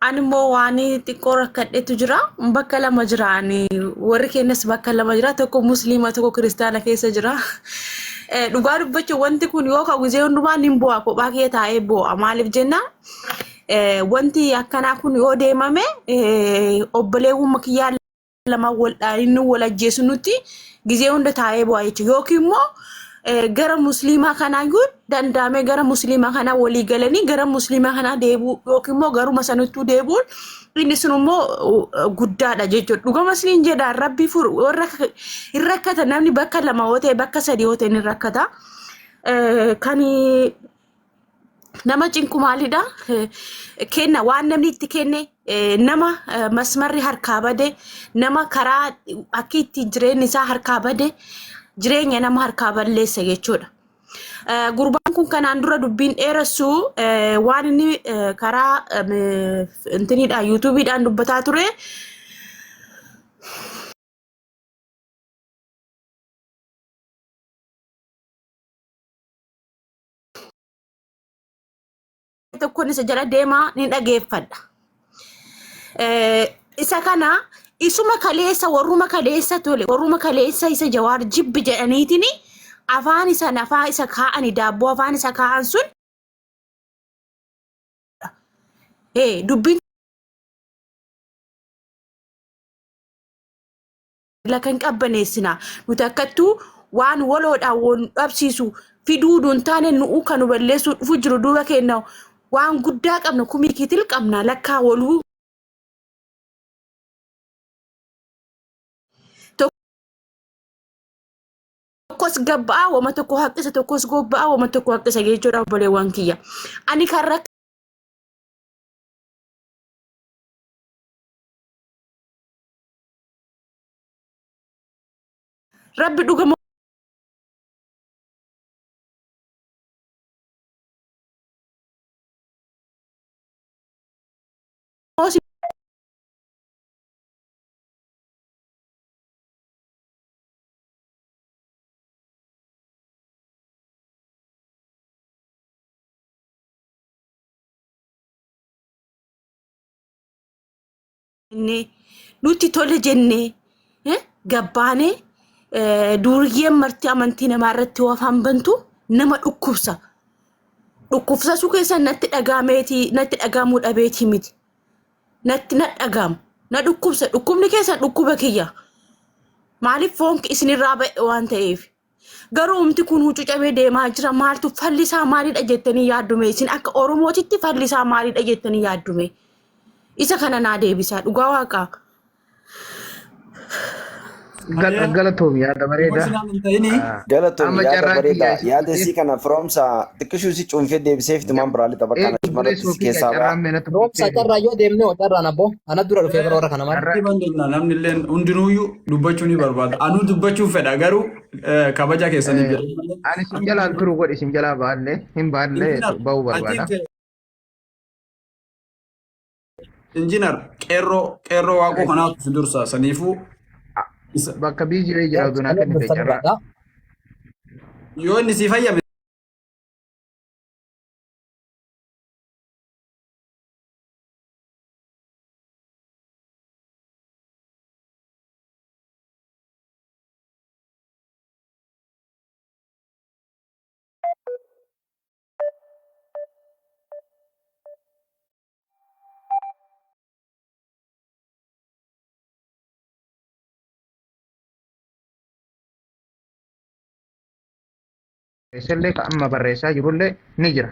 Ani immoo waan xiqqoo rakkadhetu jira. Bakka lama jiraani. Warri keenyas bakka lama jira. Tokko musliima tokko kiristaana keessa jira. Dhugaa dubbachuun wanti kun yoo ka'u gizee hundumaan hin bu'a. Kophaa kee taa'ee bu'a. Maaliif jennaan wanti akkanaa kun yoo deemame obboleewwan kiyyaa lama inni wal ajjeesu nuti gizee hunda taa'ee bu'a jechuudha. Yookiin immoo gara musliimaa kanaa yoo danda'ame gara musliimaa kanaa walii galanii gara musliimaa kanaa deebi'u yookiin immoo garuma sanattuu deebi'uun inni sun immoo guddaadha jechuudha. Dhugama isiniin jedhaan rabbi warra hin rakkata namni bakka lama yoo ta'e bakka sadii yoo ta'e ni rakkata. Kan nama cinku maalidha? Kenna waan namni itti kenne nama masmarri harkaa bade nama karaa akka itti jireenyi isaa harkaa bade jireenya nama harkaa balleessa jechuudha. Gurbaan kun kanaan dura dubbiin dheeressu waan inni karaa intiniidhaan yuutuubiidhaan dubbataa ture. Tokkoon isa jala deemaa ni dhageeffadha. Isa kana isuma kaleessa warruma kaleessa tole warruma kaleessa isa Jawaar jibbi jedhaniitini afaan isa nafaa isa kaa'ani daabboo afaan isa kaa'an sun dubbiin lakan qabbaneessina nuti akkattuu waan waloodhaan won dhabsiisu fiduu duun taane nu'u kan balleessu dhufu jiru duuba kenna waan guddaa qabna kumii kiitil qabna lakkaa waluu tokkos gabbaa wama tokko haqqisa tokkos gobbaa wama tokko haqqisa jechuudha obboleewwan kiyya. Ani kan rabbi dhugama nuti tole jennee gabbaanee duuriyyeen marti amantii namaa irratti yoo afaan bantu nama dhukkubsa. Dhukkubsa su keessa natti dhagaamuu dhabeeti miti. Natti na dhagaamu. Na dhukkubsa dhukkubni keessa dhukkuba kiyya. Maaliif foon isinirraa ba'e waan ta'eef. Garuu umti kun huccucamee deemaa jira maaltu fallisaa maalidha jettanii yaaddume isin akka Oromootitti fallisaa maalidha jettanii yaaddume. Isa kana naa deebisaa dhugaa waaqaa. Galatoom yaada bareeda. Galatoom yaada bareeda. Yaada isii kana firoomsa xiqqishuu si cuunfee deebiseef timaan biraalii tapha kana cumarratti keessaa ba'a. Firoomsa carraa yoo deemne carraan abbo ana dura dhufee firoora kana malee. Namni illee hundinuuyyuu dubbachuu ni barbaada. Anuu dubbachuu fedha garuu kabaja keessanii jira. Ani isin jalaan turu godhi isin jalaa baanne hin baanne ba'uu barbaada. Injiinar qeerroo waaqoo kanaatu si dursa saniifuu. Bakka biyyee jiraatu naa kan ta'e carraa. Yoo inni si fayyame. Isallee amma barreessaa jirullee ni jira.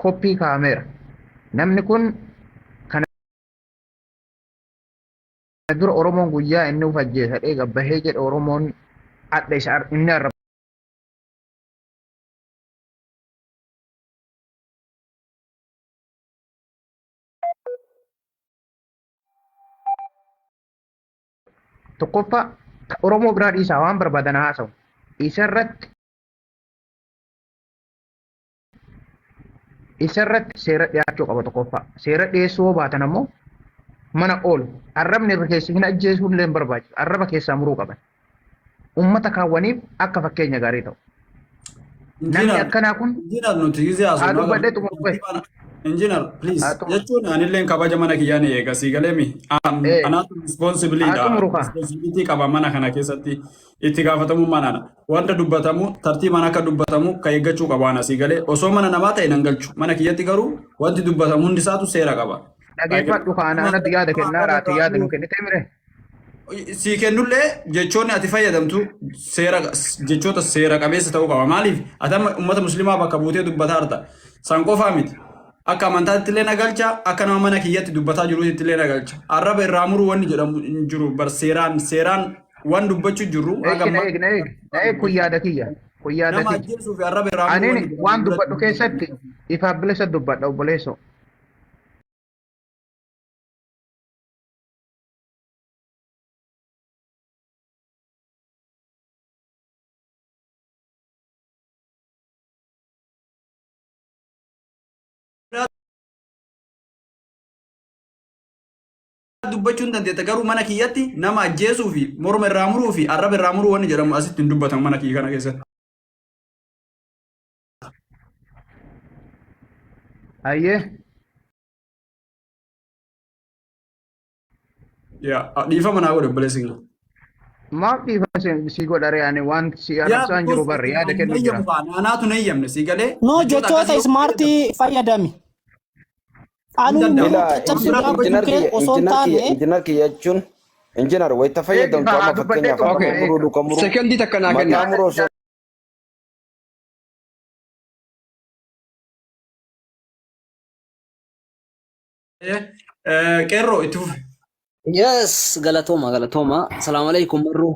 Koppii kaameera. Namni kun kana dura Oromoon guyyaa inni uf ajjeesadhee gabbahee jedhe Oromoon adda isa inni arraba. Tokkoffaa Oromoo biraa dhiisaa waan barbaadan haasa'u. Isarratti seera dhiyaachuu qaba tokkoffaa. Seera dhiyeessuu baatan ammoo mana oolu. Arrabni irra keessa hin ajjeesuu illee barbaachisu. Arraba keessaa muruu qaban. Uummata kaawwaniif akka fakkeenya gaarii ta'u. Namni akkanaa kun Injiinar nuti gizee haa haasofnu dubbadhee xumurfee. Injiinar Haa please xumuru. jechuun anillee kabaja mana kiyyaa ni eega sii galeemi anaatu Haa responsibiliidha xumuru kaa. responsibilitii qaba mana kana keessatti itti gaafatamummaan ana wanta dubbatamu tartiibaan akka dubbatamu ka eeggachuu qaba ana sii galee osoo mana namaa ta'e nan galchu mana kiyyatti garuu wanti dubbatamu hundi isaatu seera qaba. Dhageeffadhu kaan anatti yaada kennaa raati yaada nu kennite mire. Sii kennullee jechoonni ati fayyadamtu seera jechoota seera qabeessa ta'uu qaba maaliif ati uummata muslimaa bakka buutee dubbataa jirta san qofaa miti. Akka amantaatti illee nagalcha akka nama mana kiyyatti dubbataa jiruutti illee nagalcha arraba irraa muruu wanni jedhamu hin jiru bar seeraan waan dubbachuu jirru Kun yaada kiyya. Kun yaada nama kiyya. ajjeesuu fi arraba irraa muruu Ani waan dubbadhu keessatti ifaaf bilisa dubbadha obboleessoo. dubbachuun dandeetta garuu mana kiyyatti nama ajjeesuu fi morma irraa muruu fi arraba irraa muruu wanni jedhamu asitti hin dubbatamu mana kiyya kana keessatti. Ayyee. Dhiifama naa godhe obboleessi. Maaf dhiifama si godhare ani waan si arabsaan jiru barri yaada kennu jira. Naanaatu na eeyyamne si galee. No jechoota ismaartii fayyadami. Injinar kiyya jechuun injinar wayita fayyadamtu amma fakkeenyaaf akka muruu kan muruu. Sekondii takka naa kenna. Maqaa muruu osoo qeerroo itti fufe. Yes, galatoma. Assalamu alaikum marru.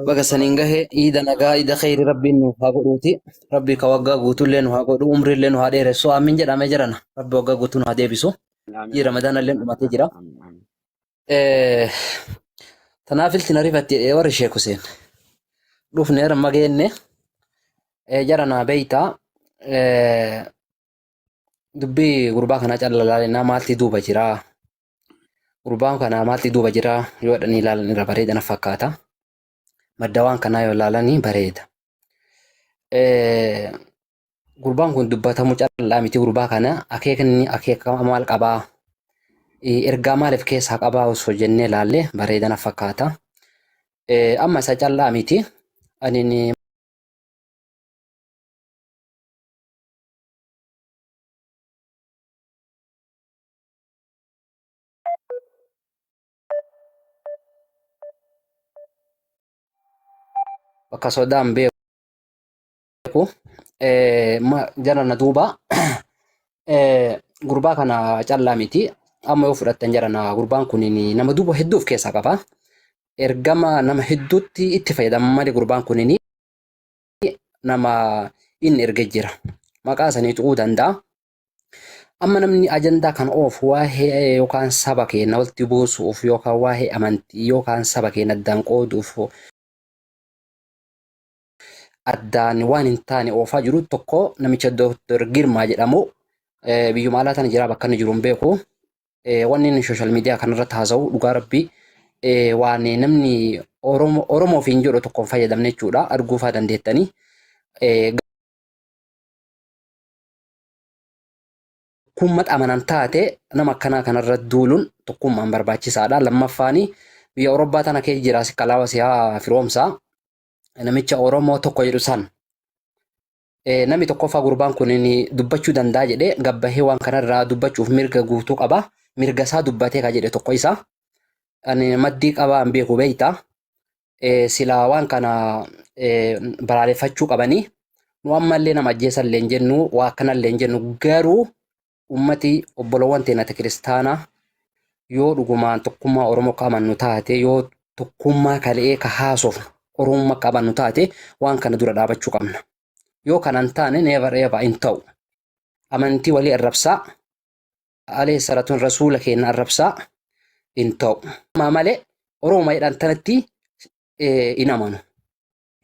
Baga saniin gahe iida nagaa iida khayri rabbiin nu haa godhuuti. Rabbi ka waggaa guutuullee nu haa godhu umriillee nu haa dheeressu aamin jedhamee jirana. Rabbi waggaa guutuu nu haa deebisu. Ii Ramadaan illee dhumatee jira. Tanaaf ilti na rifatti warri Sheek Huseen. Dhufne amma geenne jarana beeytaa dubbii gurbaa kana callalaalennaa maalti duuba jiraa. Gurbaan kana maalti duuba jiraa yoo jedhanii ilaalan irra bareedana fakkaata. Madda waan kanaa yoo ilaalanii bareeda. Gurbaan kun dubbatamu callaa miti gurbaa kana akeeka maal qabaa ergaa maaliif keessaa qabaa osoo jennee ilaalle bareedana fakkaata. Amma isa callaa miti ani bakka sodaan beeku jarana duuba gurbaa kana callaa miti amma yoo fudhattan jarana gurbaan kun nama duuba hedduuf keessaa qaba. Ergama nama hedduutti itti fayyadama malee gurbaan kun nama inni erge jira. Maqaa sanii tuquu danda'a. Amma namni ajandaa kan oofu waa'ee yookaan saba keenya walitti buusuuf yookaan waa'ee amantii yookaan saba keenya addaan qooduuf addaan waan hin taane oofaa jiru tokko namicha Dr. Girmaa jedhamu biyyuma alaa tana jira bakka inni jiru hin beeku. Wanni inni sooshaal miidiyaa kanarratti haasa'u dhugaa rabbii waan namni Oromoo fi hin jedhu tokkoon fayyadamne jechuudha arguufaa dandeettanii. Kummat amanan taate nama akkanaa kanarra duuluun tokkummaan barbaachisaadha. Lammaffaanii biyya Awurooppaa tana keessa jira kalaawa siyaa firoomsaa. Namicha Oromoo tokko jedhu san namni tokkoffaa gurbaan kun dubbachuu danda'a jedhee gabbahee waan kanarraa dubbachuuf mirga guutuu qaba. Mirga isaa dubbatee ka jedhe tokko isa. Ani maddii qabaa hin beeku beeyta. Silaa waan kana balaaleffachuu qabanii. Nu ammallee nama ajjeesallee hin jennu waa akkanallee hin jennu garuu ummati obbolowwan teenata kiristaanaa yoo dhugumaan tokkummaa Oromoo qabannu taate yoo tokkummaa kala'ee ka haasofnu Oromummaa qabannu taate waan kana dura dhaabachuu qabna. Yoo kanan taane never ever hin ta'u. Amantii walii arrabsaa alayhi salatuun rasuula keenya arrabsaa hin ta'u. Malee Oromoo jedhan tanatti hin amanu.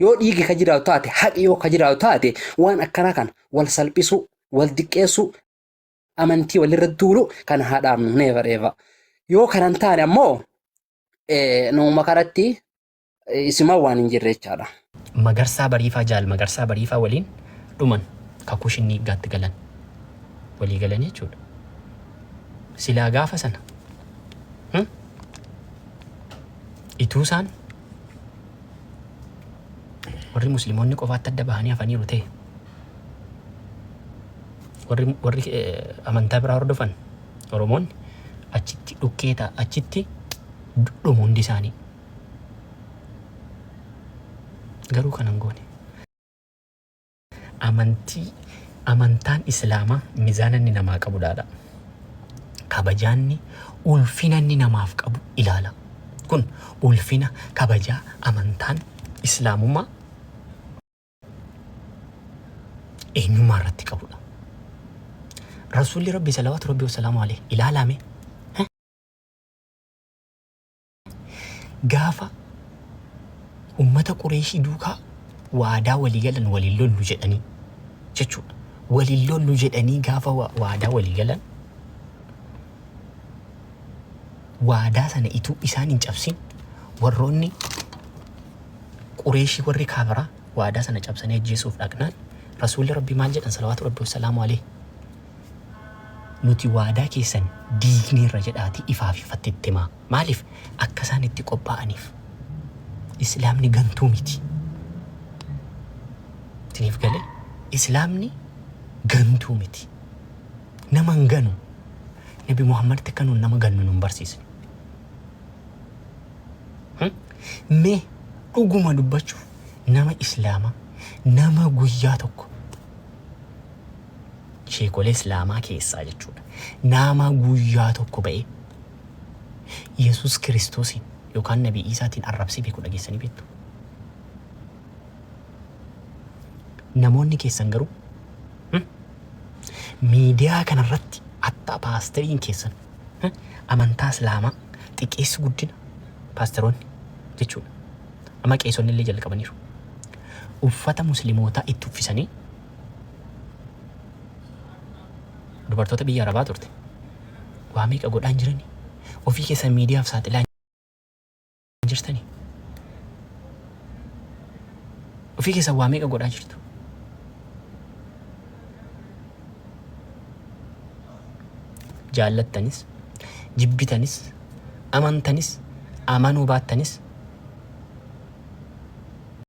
Yoo dhiigi ka jiraatu taate haqi yoo ka jiraatu taate waan akkanaa kan wal salphisu wal diqqeessu amantii walirra duulu kan haadhaamnu never ever. Yoo kanan taane ammoo nama kanatti isimaa waan hin jirre jechaadha. Magarsaa Bariifaa Jaal Magarsaa Bariifaa waliin dhuman kakuu shinni gaatti galan walii galan jechuudha. Silaa gaafa sana ituu isaan warri musliimoonni qofaatti adda bahanii hafaniiru ta'e warri amantaa biraa hordofan Oromoonni achitti dhukkeeta achitti dhumu hundi isaanii. Garuu kanan goone amantaan Islaamaa mizaana inni namaa qabu dhaadha. Kabajaanni ulfina inni namaaf qabu ilaala. Kun ulfina kabajaa amantaan Islaamummaa eenyummaa irratti qabudha. Rasuulli Rabbi salawaatu Rabbi wasalaamu alayhi ilaalame gaafa ummata Qureeshii duukaa waadaa walii galan waliin lollu jedhanii jechuudha. Waliin lollu jedhanii gaafa waadaa walii galan waadaa sana ituu isaan hin cabsin warroonni Qureeshii warri kaafiraa waadaa sana cabsanii ajjeesuuf dhaqnaan Rasuulli Rabbi maal jedhan salawaatu Rabbi wasalaamu alayhi nuti waadaa keessan diigneerra jedhaatii ifaaf ifatti itti himaa. Maaliif akka isaan itti qophaa'aniif. Islaamni gantuu miti. Tiniif galee Islaamni gantuu miti. Nama hin ganu. Nabi Muhammad takkanuun nama gannu nun barsiisne. Mee dhuguma dubbachuuf nama Islaamaa nama guyyaa tokko sheekolee Islaamaa keessaa jechuudha. Nama guyyaa tokko ba'ee Yesuus Kiristoosiin yookaan Nabii Iisaatiin arrabsee beeku dhageessanii beektu. Namoonni keessan garuu miidiyaa kanarratti hatta paastariin keessan amantaa Islaamaa xiqqeessu guddina paastaroonni jechuudha. Amma qeesonni illee jalqabaniiru. Uffata muslimootaa itti uffisanii dubartoota biyya Arabaa turte waa meeqa godhaan jiranii ofii keessan miidiyaaf saaxilaa jirtanii ofii keessan waa meeqa godhaa jirtu. Jaallattanis jibbitanis amantanis amanuu baattanis